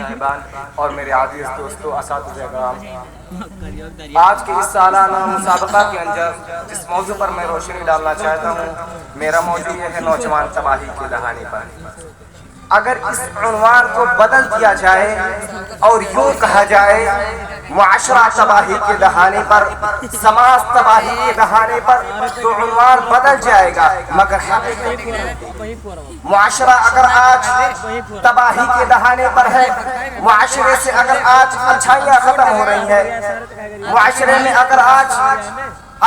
صاحبان اور میرے عزیز دوستو اساتذہ کرام، آج کے اس سالانہ مسابقہ کے اندر جس موضوع پر میں روشنی ڈالنا چاہتا ہوں، میرا موضوع یہ ہے نوجوان تباہی کے دہانے پر۔ اگر اس عنوان کو بدل دیا جائے اور یوں کہا جائے معاشرہ تباہی کے دہانے پر، سماج تباہی کے دہانے پر، تو عنوان بدل جائے گا، مگر معاشرہ اگر آج تباہی کے دہانے پر ہے، معاشرے سے اگر آج اچھائیاں ختم ہو رہی ہیں، معاشرے میں اگر آج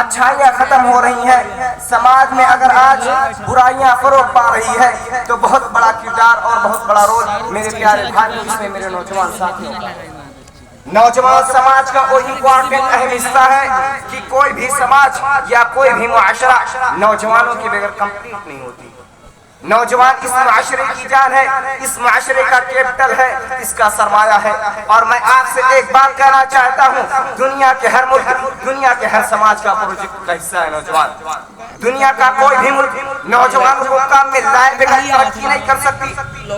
اچھائیاں ختم ہو رہی ہیں، سماج میں اگر آج برائیاں فروغ پا رہی ہے، تو بہت بڑا کردار اور بہت بڑا رول میرے پیارے بھائی، اس میں میرے نوجوان ساتھیوں کا ہے۔ نوجوان سماج کا وہ امپورٹنٹ اہم حصہ ہے کہ کوئی بھی سماج یا کوئی بھی معاشرہ نوجوانوں کے بغیر کمپلیٹ نہیں ہوتی۔ نوجوان اس معاشرے کی جان ہے، اس معاشرے کا کیپٹل ہے، اس کا سرمایہ ہے۔ اور میں آپ سے ایک بات کہنا چاہتا ہوں، دنیا کے ہر ملک، دنیا کے ہر سماج کا پروجیکٹ کا حصہ ہے نوجوان۔ دنیا کا کوئی بھی ملک نوجوانوں کو کام میں لائے بغیر ترقی نہیں کر سکتی۔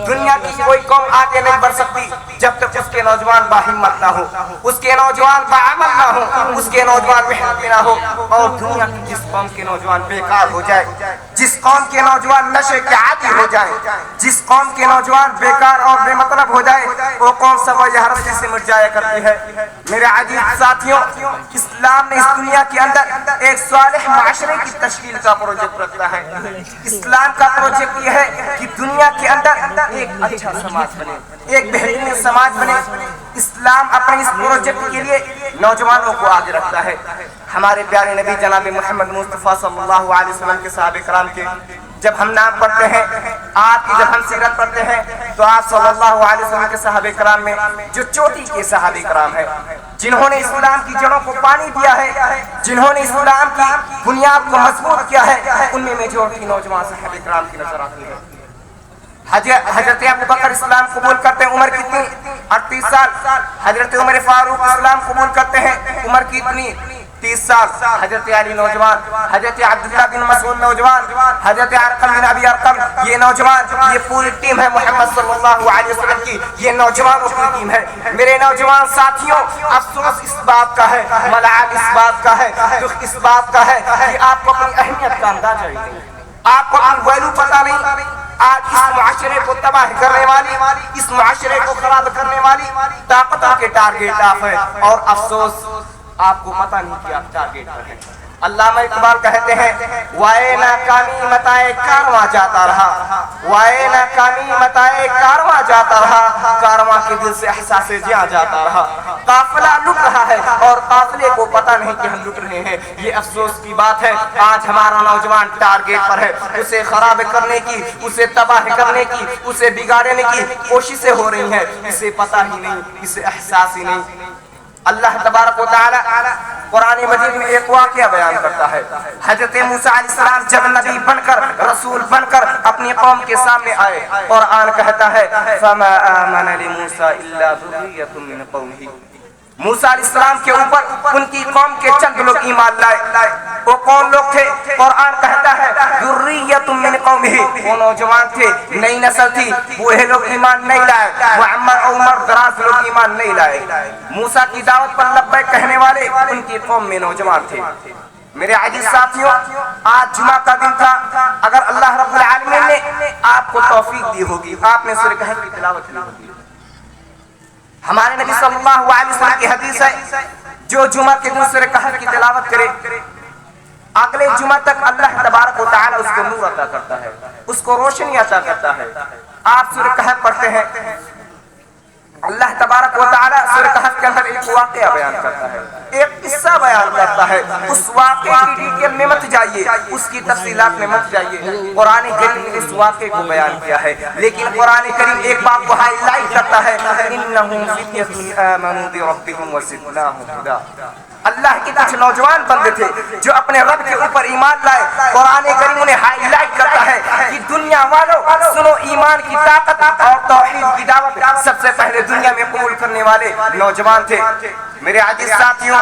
دنیا کی کوئی قوم آگے نہیں بڑھ سکتی جب تک اس کے نوجوان باہمت نہ ہو، اس کے نوجوان باعمل نہ ہو، اس کے نوجوان محنتی نہ ہو۔ اور دنیا کی جس قوم کے نوجوان بیکار ہو جائے، جس قوم کے نوجوان نشے کے عادی ہو جائے، جس قوم کے نوجوان بیکار اور بے مطلب ہو جائے، وہ قوم سوائے حرکت سے مٹ جایا کرتی ہے۔ میرے عزیز ساتھیوں، اسلام نے اس دنیا کے اندر ایک صالح معاشرے کی تشکیل کا پروجیکٹ رکھا ہے۔ اسلام کا پروجیکٹ یہ ہے کہ دنیا کے اندر ایک اچھا سماج بنے، ایک بہترین سماج بنے۔ اسلام اپنے اس پروجیکٹ کے لیے نوجوانوں کو آگے رکھتا ہے۔ ہمارے پیارے نبی جناب محمد مصطفیٰ صلی اللہ علیہ وسلم کے صحابہ کرام کے جب ہم نام پڑھتے ہیں، آپ کی جب ہم سیرت پڑھتے ہیں، تو آپ صلی اللہ علیہ وسلم کے صحابہ کرام میں جو چوٹی کے صحابہ کرام ہیں، جنہوں نے اسلام کی جڑوں کو پانی دیا ہے، جنہوں نے اسلام کی بنیاد کو مضبوط کیا ہے، ان میں میجورٹی نوجوان صحابہ کرام کی نظر آتی ہے۔ حضرت ابوبکر اسلام قبول کرتے ہیں، عمر کتنی؟ 38 سال۔ حضرت عمر فاروق اسلام قبول کرتے ہیں، عمر کتنی؟ 30 سال۔ حضرت علی نوجوان، حضرت عبداللہ بن مسعود نوجوان، حضرت ارقم بن ابی ارقم، یہ نوجوان، یہ پوری ٹیم ہے محمد صلی اللہ علیہ وسلم کی، یہ نوجوانوں کی ٹیم ہے۔ میرے نوجوان ساتھیوں، افسوس اس بات کا ہے، ملال اس بات کا ہے، دکھ اس بات کا ہے کہ آپ کو اپنی اہمیت کا اندازہ ہی نہیں، آپ کو اپنی ویلو پتہ نہیں۔ آج اس معاشرے کو تباہ کرنے والی، اس معاشرے کو خراب کرنے والی طاقتوں کے ٹارگیٹ آپ ہیں، اور افسوس آپ کو پتہ نہیں کہ آپ ٹارگیٹ پر ہیں۔ علامہ اقبال کہتے ہیں، وائے ناکامی متائے کارواں جاتا رہا، وائے ناکامی متائے کارواں جاتا رہا، کارواں کے دل سے احساس جاں جاتا رہا۔ قافلہ لٹ رہا ہے اور قافلے کو پتہ نہیں کہ ہم لٹ رہے ہیں۔ یہ افسوس کی بات ہے، آج ہمارا نوجوان ٹارگیٹ پر ہے، اسے خراب کرنے کی، اسے تباہ کرنے کی، اسے بگاڑنے کی کوششیں ہو رہی ہیں، اسے پتہ ہی نہیں، اسے احساس ہی نہیں۔ اللہ تبارک و تعالی قرآن مجید میں ایک واقعہ بیان کرتا ہے۔ حضرت موسیٰ علیہ السلام جب نبی بن کر، رسول بن کر اپنی قوم کے سامنے آئے، قرآن کہتا ہے فَمَا آمَنَ لِمُوسَىٰ إِلَّا ذُرِّيَّةٌ مِّنْ قَوْمِهِ۔ موسیٰ علیہ السلام کے اوپر ان کی قوم کے چند لوگ ایمان لائے۔ وہ کون لوگ تھے؟ قرآن کہتا ہے ذُرِّيَّةٌ مِّنْ قَوْمِهِ، وہ نوجوان تھے، نئی نسل تھی، بوڑھے لوگ ایمان نہیں لائے، عمر دراز لوگ ایمان نہیں لائے۔ موسیٰ کی دعوت پر لبیک کہنے والے ان کی قوم میں نوجوان تھے۔ میرے عزیز ساتھیوں، آج جمعہ کا دن تھا، اگر اللہ رب العالمین نے آپ کو توفیق دی ہوگی، آپ نے سورہ کہف کی تلاوت کی ہوگی۔ ہمارے نبی صلی اللہ علیہ وسلم کی حدیث ہے، جو جمعہ کے دن سورہ کہف کی تلاوت کرے، اگلے جمعہ تک اللہ تبارک و تعالی اس کو نور عطا کرتا ہے، اس کو روشنی عطا کرتا ہے۔ آپ سورہ کہف پڑھتے ہیں، اللہ تبارک و تعالی سورہ کہف کے اندر ایک واقعہ بیان کرتا ہے، ایک قصہ بیان کرتا ہے۔ اس واقعے کی ڈیٹیل میں مت جائیے، اس کی تفصیلات میں مت جائیے، قرآن کریم نے اس واقعے کو بیان کیا ہے، لیکن قرآن کریم ایک بات کو ہائی لائٹ کرتا ہے، إِنَّهُمْ فِتْيَةٌ آمَنُوا بِرَبِّهِمْ وَزِدْنَاهُمْ هُدًى۔ اللہ کے کچھ نوجوان بندے تھے جو اپنے رب کے اوپر ایمان لائے۔ قرآن کریم انہیں ہائی لائٹ کرتا ہے کہ دنیا والوں سنو، ایمان کی طاقت اور توحید کی دعوت سب سے پہلے دنیا میں قبول کرنے والے نوجوان تھے۔ میرے عزیز ساتھیوں،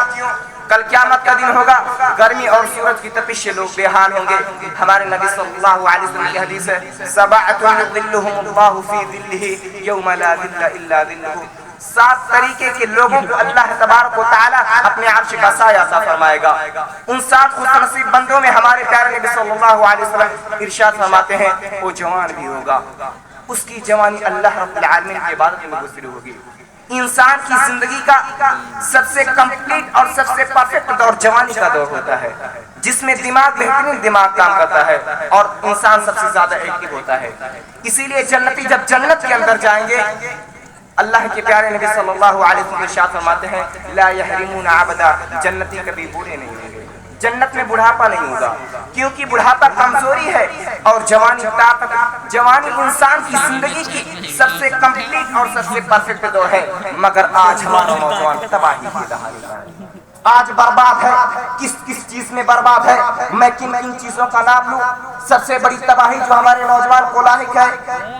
کل قیامت کا دن ہوگا، گرمی اور سورج کی تپش سے لوگ بے حال ہوں گے۔ ہمارے نبی صلی اللہ علیہ وسلم کی حدیث ہے، سبعۃ یظلھم اللہ فی ظلہ یوم لا ظل الا ظلہ، 7 طریقے کے لوگوں کو اللہ تبارک و تعالی اپنے عرش کا سایہ عطا فرمائے گا۔ ان 7 خوش نصیب بندوں میں ہمارے پیارے نبی صلی اللہ علیہ وسلم ارشاد فرماتے ہیں وہ جوان بھی ہوگا، اس کی جوانی اللہ رب العالمین کی عبادت میں گزری ہوگی۔ انسان کی زندگی کا سب سے کمپلیٹ اور سب سے پرفیکٹ دور جوانی کا دور ہوتا ہے، جس میں دماغ بہترین دماغ کام کرتا ہے اور انسان سب سے زیادہ ایکٹیو ہوتا ہے۔ اسی لیے جنتی جب جنت کے اندر جائیں گے، اللہ کے پیارے نبی صلی اللہ علیہ وسلم ارشاد فرماتے ہیں لا یحرمون عبدا، جنتی کبھی بوڑھے نہیں ہوں گے، جنت میں بڑھاپا نہیں ہوگا، کیونکہ بڑھاپا کمزوری ہے اور جوانی طاقت۔ جوانی انسان کی زندگی کی سب سے کمپلیٹ اور سب سے پرفیکٹ دور ہے، مگر آج ہمارا نوجوان تباہی کی دہانے کا ہے، آج برباد ہے۔ کس کس چیز میں برباد ہے؟ میں کن چیزوں کا نام لوں؟ سب سے بڑی تباہی جو ہمارے نوجوان کو لاحق ہے،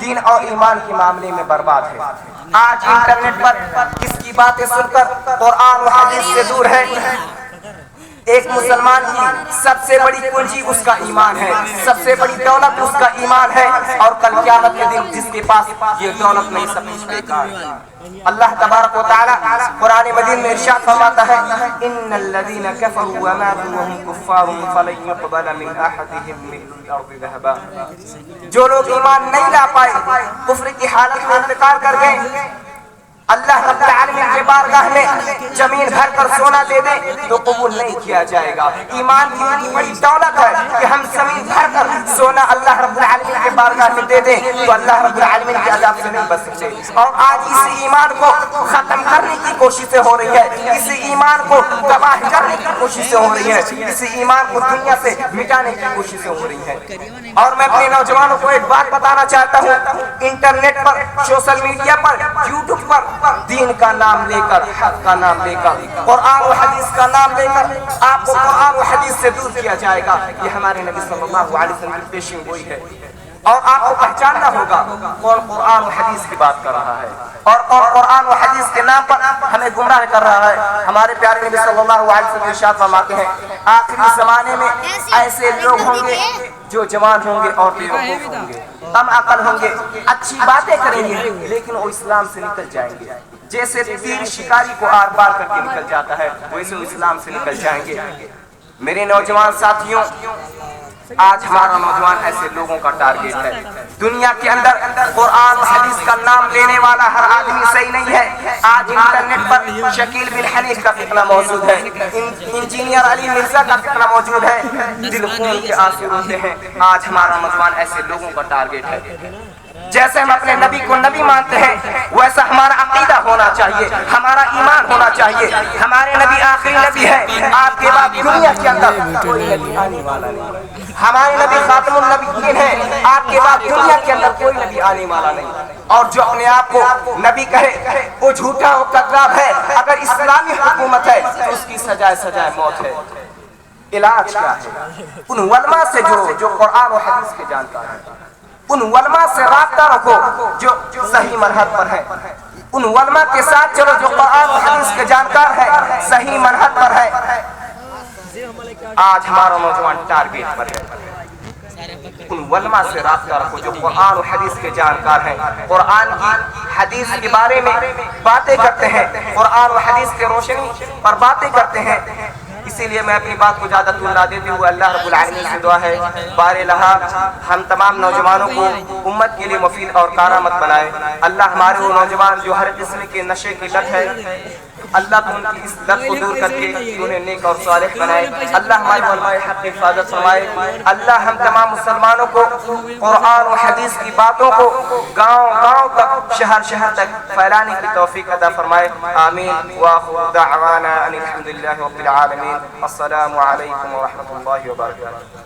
دین اور ایمان کے معاملے میں برباد ہے۔ آج انٹرنیٹ پر کس کی باتیں سن کر قرآن و حدیث سے دور ہے۔ ایک مسلمان کی سب سے بڑی کنجی اس کا ایمان ہے، سب سے بڑی دولت اس کا ایمان ہے، اور کل قیامت کے دن جس کے پاس یہ دولت نہیں، سب کچھ بیکار ہے۔ اللہ تبارک و تعالی قرآن مجید میں ارشاد فرماتا ہے ان الذين كفروا وماتوا وهم كفار فلن يقبل من احدهم ملء الارض ذهبا، جو لوگ ایمان نہیں لا پائے، کفر کی حالت میں انتقال کر گئے، اللہ رب العالمین کے بارگاہ میں زمین بھر کر سونا دے دیں تو قبول نہیں کیا جائے گا۔ ایمان کی اتنی بڑی دولت ہے کہ ہم زمین بھر کر سونا اللہ رب العالمین کے بارگاہ میں دے دیں تو اللہ رب العالمین کے عذاب سے نہیں بچ سکتے۔ اور آج اس ایمان کو ختم کرنے کی کوششیں ہو رہی ہے، اس ایمان کو تباہ کرنے کی کوششیں ہو رہی ہیں، اس ایمان کو دنیا سے مٹانے کی کوششیں ہو رہی ہیں۔ اور میں اپنے نوجوانوں کو ایک بات بتانا چاہتا ہوں، انٹرنیٹ پر، سوشل میڈیا پر، یوٹیوب پر دین کا نام لے کر، حق کا نام لے کر، قرآن و حدیث کا نام لے کر آپ کو قرآن و حدیث سے دور کیا جائے گا۔ یہ ہمارے نبی صلی اللہ علیہ وسلم کی پیشین گوئی ہے، اور آپ کو پہچاننا ہوگا کون قرآن و حدیث کی بات کر رہا ہے اور کون قرآن و حدیث کے نام پر ہمیں گمراہ کر رہا ہے۔ ہمارے پیارے نبی صلی اللہ علیہ وسلم ارشاد فرماتے ہیں آخری زمانے میں ایسے لوگ ہوں گے جو جوان ہوں گے اور بیوقوف ہوں گے، کم عقل ہوں گے، اچھی باتیں کریں گے لیکن وہ اسلام سے نکل جائیں گے۔ جیسے تیر شکاری کو آر پار کر کے نکل جاتا ہے، ویسے وہ اسلام سے نکل جائیں گے۔ میرے نوجوان ساتھیوں، آج ہمارا نوجوان ایسے لوگوں کا ٹارگیٹ ہے۔ دنیا کے اندر قرآن حدیث کا نام لینے والا ہر آدمی صحیح نہیں ہے۔ آج انٹرنیٹ پر شکیل بن حنیف کا فتنہ موجود ہے، انجینئر علی مرزا کا فتنہ موجود ہے، دل خون کے آنسو روتے ہیں۔ آج ہمارا نوجوان ایسے لوگوں کا ٹارگیٹ ہے۔ جیسے ہم اپنے نبی کو نبی مانتے ہیں ویسا ہمارا عقیدہ ہونا چاہیے، ہمارا ایمان ہونا چاہیے۔ ہمارے نبی آخری نبی ہے، آپ کے بعد دنیا کے اندر کوئی نبی آنے والا نہیں۔ ہمارے نبی خاتم النبیین ہیں، آپ کے بعد دنیا کے اندر کوئی نبی آنے والا نہیں۔ اور جو اپنے آپ کو نبی کہے وہ جھوٹا اور کذاب ہے۔ اگر اسلامی حکومت ہے تو اس کی سزائے موت ہے۔ علاج کیا ہے؟ ان علماء سے جو قرآن و حدیث کے جانکار ہیں، ان علماء سے رابطہ رکھو جو صحیح منہج پر ہے، ان علماء کے ساتھ چلو جو قرآن و حدیث کے جانکار ہے، صحیح منہج پر ہے۔ آج ہمارا نوجوان ٹارگیٹ پر ہے۔ ان علماء سے رابطہ رکھو جو قرآن و حدیث کے جانکار ہیں، قرآن کی حدیث کے بارے میں باتیں کرتے ہیں، قرآن و حدیث کے روشنی پر باتیں کرتے ہیں۔ اسی لیے میں اپنی بات کو زیادہ طول نہ دیتے ہوئے اللہ رب العالمین سے دعا ہے بار لہا ہم تمام نوجوانوں کو امت کے لیے مفید اور کارآمد بنائے۔ اللہ ہمارے وہ نوجوان جو ہر قسم کے نشے کی لت ہے، اللہ تو ان کی اس لت کو دور کر کے انہیں نیک اور صالح بنائے۔ اللہ ہمارے علماء حق کی حفاظت فرمائے۔ اللہ ہم تمام مسلمانوں کو قرآن و حدیث کی باتوں کو گاؤں گاؤں تک، شہر شہر تک پھیلانے کی توفیق عطا فرمائے۔ آمین۔ وآخر دعوانا ان الحمد للہ رب العالمین۔ السلام علیکم ورحمۃ اللہ وبرکاتہ۔